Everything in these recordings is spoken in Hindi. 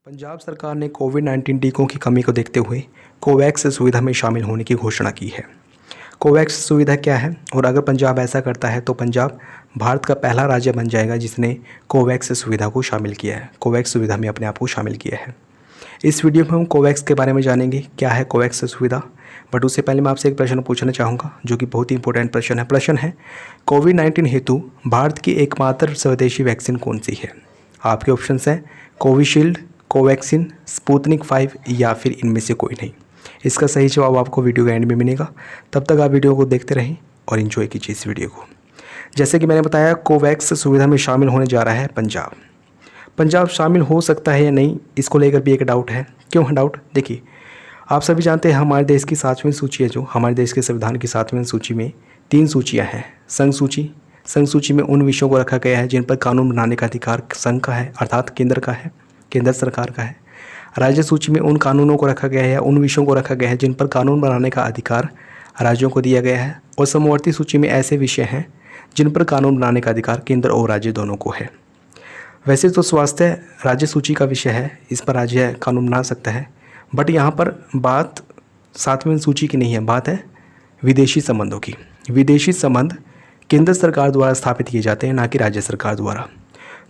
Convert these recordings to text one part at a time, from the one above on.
पंजाब सरकार ने कोविड-19 टीकों की कमी को देखते हुए कोवैक्स सुविधा में शामिल होने की घोषणा की है। कोवैक्स सुविधा क्या है और अगर पंजाब ऐसा करता है तो पंजाब भारत का पहला राज्य बन जाएगा जिसने कोवैक्स सुविधा को शामिल किया है, कोवैक्स सुविधा में अपने आप को शामिल किया है। इस वीडियो में हम कोवैक्स के बारे में जानेंगे, क्या है कोवैक्स सुविधा। बट उससे पहले मैं आपसे एक प्रश्न पूछना चाहूँगा जो कि बहुत ही इंपॉर्टेंट प्रश्न है कोविड-19 हेतु भारत की एकमात्र स्वदेशी वैक्सीन कौन सी है। आपके ऑप्शंस हैं कोविशील्ड, कोवैक्सीन, स्पुतनिक 5 या फिर इनमें से कोई नहीं। इसका सही जवाब आपको वीडियो के एंड में मिलेगा। तब तक आप वीडियो को देखते रहें और एंजॉय कीजिए इस वीडियो को। जैसे कि मैंने बताया, कोवैक्स सुविधा में शामिल होने जा रहा है पंजाब। पंजाब शामिल हो सकता है या नहीं, इसको लेकर भी एक डाउट है। क्यों है डाउट? देखिए, आप सभी जानते हैं हमारे देश की 7वीं सूची है, जो हमारे देश के संविधान की 7वीं सूची में 3 सूचियाँ हैं। संघ सूची में उन विषयों को रखा गया है जिन पर कानून बनाने का अधिकार संघ का है, अर्थात केंद्र का है, केंद्र सरकार का है। राज्य सूची में उन कानूनों को रखा गया है या उन विषयों को रखा गया है जिन पर कानून बनाने का अधिकार राज्यों को दिया गया है। और समवर्ती सूची में ऐसे विषय हैं जिन पर कानून बनाने का अधिकार केंद्र और राज्य दोनों को है। वैसे तो स्वास्थ्य राज्य सूची का विषय है, इस पर राज्य कानून बना सकता है, बट यहाँ पर बात 7वीं सूची की नहीं है, बात है विदेशी संबंधों की। विदेशी संबंध केंद्र सरकार द्वारा स्थापित किए जाते हैं, ना कि राज्य सरकार द्वारा।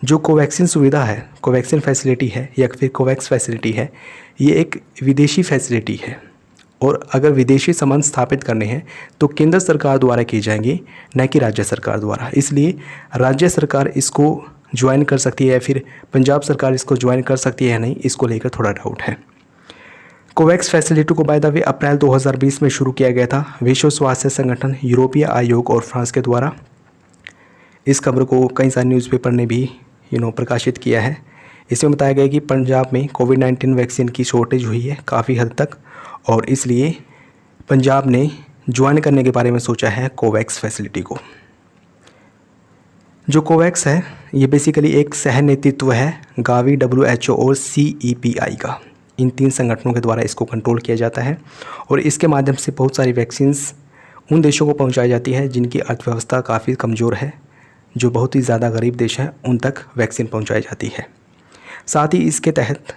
जो कोवैक्सीन सुविधा है, कोवैक्सीन फैसिलिटी है या फिर कोवैक्स फैसिलिटी है, ये एक विदेशी फैसिलिटी है और अगर विदेशी संबंध स्थापित करने हैं तो केंद्र सरकार द्वारा किए जाएंगे, न कि राज्य सरकार द्वारा। इसलिए राज्य सरकार इसको ज्वाइन कर सकती है या फिर पंजाब सरकार इसको ज्वाइन कर सकती है या नहीं, इसको लेकर थोड़ा डाउट है। कोवैक्स फैसिलिटी को बाय द वे अप्रैल 2020 में शुरू किया गया था विश्व स्वास्थ्य संगठन, यूरोपीय आयोग और फ्रांस के द्वारा। इस खबर को कई सारे न्यूज़पेपर ने भी प्रकाशित किया है। इसमें बताया गया कि पंजाब में कोविड-19 वैक्सीन की शॉर्टेज हुई है काफ़ी हद तक और इसलिए पंजाब ने ज्वाइन करने के बारे में सोचा है कोवैक्स फैसिलिटी को। जो कोवैक्स है ये बेसिकली एक सह नेतृत्व है गावी, WHO और CEPI का। इन 3 संगठनों के द्वारा इसको कंट्रोल किया जाता है और इसके माध्यम से बहुत सारी वैक्सीन्स उन देशों को पहुंचाई जाती है जिनकी अर्थव्यवस्था काफ़ी कमज़ोर है, जो बहुत ही ज़्यादा गरीब देश हैं, उन तक वैक्सीन पहुंचाई जाती है। साथ ही इसके तहत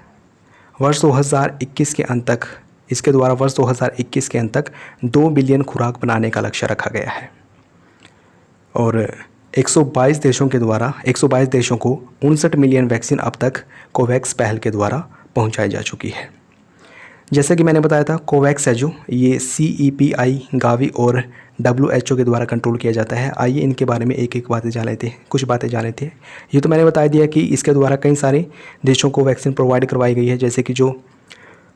वर्ष 2021 के अंत तक, इसके द्वारा वर्ष 2021 के अंत तक 2 बिलियन खुराक बनाने का लक्ष्य रखा गया है और 122 देशों के द्वारा 122 देशों को 59 मिलियन वैक्सीन अब तक कोवैक्स पहल के द्वारा पहुंचाई जा चुकी है। जैसे कि मैंने बताया था, कोवैक्स है जो ये CEPI, गावी और WHO के द्वारा कंट्रोल किया जाता है। आइए इनके बारे में एक एक बातें जान लेते हैं, कुछ बातें जान लेते हैं। ये तो मैंने बता दिया कि इसके द्वारा कई सारे देशों को वैक्सीन प्रोवाइड करवाई गई है, जैसे कि जो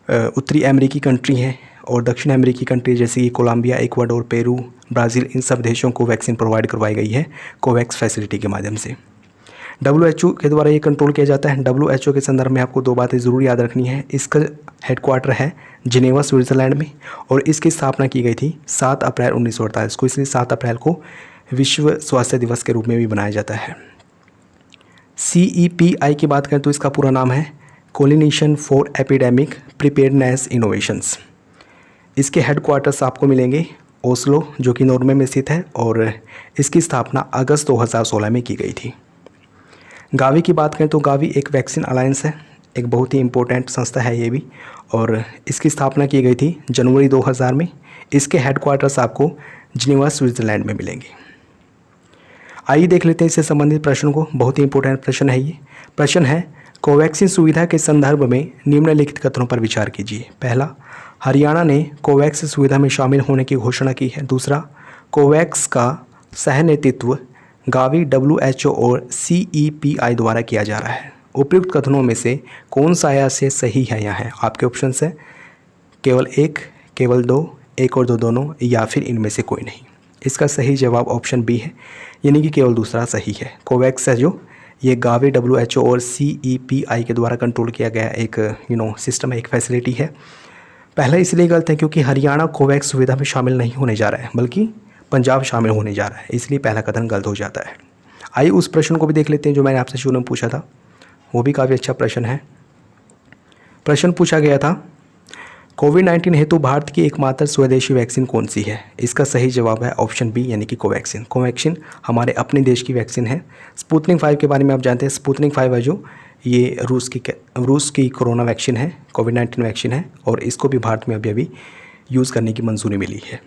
उत्तरी अमेरिकी कंट्री हैं और दक्षिण अमेरिकी कंट्री जैसे कि कोलंबिया, इक्वाडोर, पेरू, ब्राज़ील, इन सब देशों को वैक्सीन प्रोवाइड करवाई गई है कोवैक्स फैसिलिटी के माध्यम से। WHO के द्वारा ये कंट्रोल किया जाता है। WHO के संदर्भ में आपको 2 बातें ज़रूर याद रखनी है। इसका हेडक्वार्टर है जिनेवा, स्विट्ज़रलैंड में और इसकी स्थापना की गई थी 7 अप्रैल 1948 को, इसलिए 7 अप्रैल को विश्व स्वास्थ्य दिवस के रूप में भी मनाया जाता है। CEPI की बात करें तो इसका पूरा नाम है coordination for epidemic preparedness innovations. इसके हेडक्वार्टर्स आपको मिलेंगे ओस्लो, जो कि नॉर्वे में स्थित है और इसकी स्थापना अगस्त 2016 में की गई थी। गावी की बात करें तो गावी एक वैक्सीन अलायंस है, एक बहुत ही इम्पोर्टेंट संस्था है ये भी, और इसकी स्थापना की गई थी जनवरी 2000 में। इसके हेडक्वार्टर्स आपको जिनेवा, स्विट्ज़रलैंड में मिलेंगे। आइए देख लेते हैं इससे संबंधित प्रश्न को। बहुत ही इंपॉर्टेंट प्रश्न है ये। प्रश्न है कोवैक्सीन सुविधा के संदर्भ में निम्नलिखित कथनों पर विचार कीजिए। पहला, हरियाणा ने कोवैक्स सुविधा में शामिल होने की घोषणा की है। दूसरा, कोवैक्स का सह नेतृत्व गावी, WHO और CEPI द्वारा किया जा रहा है। उपयुक्त कथनों में से कौन सा या से सही है? यहाँ है आपके ऑप्शन है केवल 1, केवल 2, 1 और 2 दोनों, या फिर इनमें से कोई नहीं। इसका सही जवाब ऑप्शन बी है, यानी कि केवल दूसरा सही है। कोवैक्स है जो ये गावी, WHO और CEPI के द्वारा कंट्रोल किया गया एक सिस्टम है, एक फैसिलिटी है। पहला इसलिए गलत है क्योंकि हरियाणा कोवैक्स सुविधा में शामिल नहीं होने जा रहा है, बल्कि पंजाब शामिल होने जा रहा है, इसलिए पहला कथन गलत हो जाता है। आइए उस प्रश्न को भी देख लेते हैं जो मैंने आपसे शुरू में पूछा था, वो भी काफ़ी अच्छा प्रश्न है। प्रश्न पूछा गया था कोविड-19 हेतु भारत की एकमात्र स्वदेशी वैक्सीन कौन सी है? इसका सही जवाब है ऑप्शन बी, यानी कि कोवैक्सीन। कोवैक्सीन हमारे अपने देश की वैक्सीन है। स्पुतनिक 5 के बारे में आप जानते हैं, स्पुतनिक 5 है जो ये रूस की कोरोना वैक्सीन है, कोविड-19 वैक्सीन है और इसको भी भारत में अभी यूज़ करने की मंजूरी मिली है।